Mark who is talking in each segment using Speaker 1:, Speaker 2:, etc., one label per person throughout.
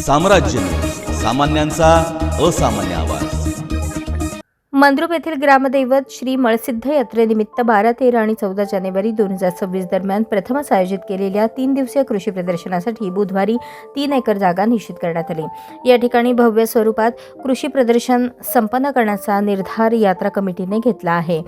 Speaker 1: साम्राज्य सामान्यांचा असामान्य आवाज.
Speaker 2: मंद्रुप येथील ग्रामदैवत श्री मळसिद्ध यात्रेनिमित्त 12, 13 आणि 14 जानेवारी 2026 दरम्यान प्रथमच आयोजित केलेल्या 3 दिवसीय कृषी प्रदर्शनासाठी बुधवारी 3 एकर जागा निश्चित करण्यात आली. या ठिकाणी भव्य स्वरूपात कृषी प्रदर्शन संपन्न करण्याचा निर्धार यात्रा कमिटीने घेतला आहे.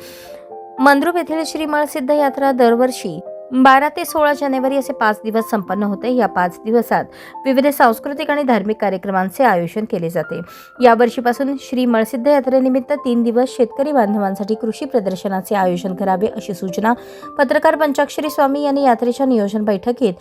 Speaker 2: मंद्रुप येथील श्री मळसिद्ध यात्रा दरवर्षी 12 ते 16 जानेवारी असे 5 दिवस संपन्न होते. या 5 दिवसात विविध सांस्कृतिक आणि धार्मिक कार्यक्रमांचे आयोजन केले जाते. यावर्षीपासून श्री मळसिद्ध यात्रेनिमित्त 3 दिवस शेतकरी बांधवांसाठी कृषी प्रदर्शनाचे आयोजन करावे अशी सूचना पत्रकार पंचाक्षरी स्वामी यांनी यात्रेच्या नियोजन बैठकीत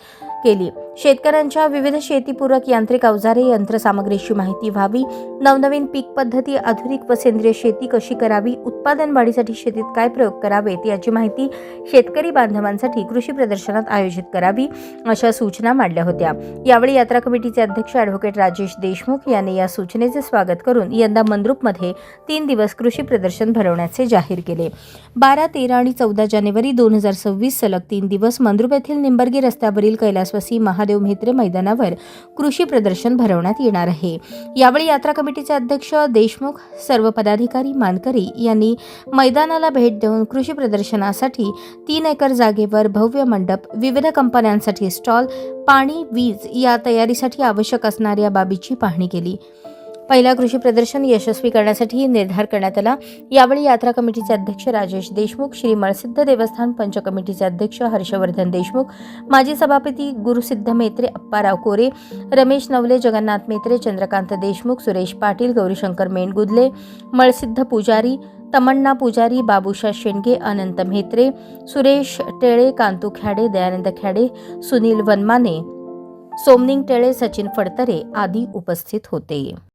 Speaker 2: केली. शेतकऱ्यांच्या विविध शेतीपूरक यांत्रिक अवजारे, यंत्रसामग्रीची माहिती व्हावी, नवनवीन पीक पद्धती, आधुनिक व सेंद्रिय शेती कशी करावी, उत्पादन वाढीसाठी शेतीत काय प्रयोग करावेत याची माहिती शेतकरी बांधवांसाठी कृषी प्रदर्शनात आयोजित करावी अशा सूचना मांडल्या होत्या. यावेळी यात्रा कमिटीचे अध्यक्ष ॲडव्होकेट राजेश देशमुख यांनी या सूचनेचे स्वागत करून यंदा मंद्रुपमध्ये 3 दिवस कृषी प्रदर्शन भरवण्याचे जाहीर केले. 12, 13 आणि 14 जानेवारी 2026 सलग 3 दिवस मंद्रुप येथील निंबर्गी रस्त्यावरील कैलासवासी महादेव म्हेत्रे मैदानावर कृषी प्रदर्शन भरवण्यात येणार आहे. यावेळी यात्रा कमिटीचे अध्यक्ष देशमुख, सर्व पदाधिकारी, मानकरी यांनी मैदानाला भेट देऊन कृषी प्रदर्शनासाठी 3 एकर जागेवर भव्य मंडप, विविध कंपन्यांसाठी स्टॉल, पाणी, वीज या तयारीसाठी आवश्यक असणाऱ्या बाबीची पाहणी केली. पहिला कृषी प्रदर्शन यशस्वी करण्यासाठी निर्धार करण्यात आला. यावेळी यात्रा कमिटीचे अध्यक्ष राजेश देशमुख, श्री मळसिद्ध देवस्थान पंच कमिटीचे अध्यक्ष हर्षवर्धन देशमुख, माजी सभापती गुरुसिद्ध मेत्रे, अप्पाराव कोरे, रमेश नवले, जगन्नाथ मेत्रे, चंद्रकांत देशमुख, सुरेश पाटील, गौरीशंकर मेणगुदले, मळसिद्ध पुजारी, तमण्णा पुजारी, बाबूशा शेंडगे, अनंत म्हेत्रे, सुरेश टेळे, कांतू ख्याडे, दयानंद ख्याडे, सुनील वनमाने, सोमनिंग टेळे, सचिन फडतरे आदी उपस्थित होते.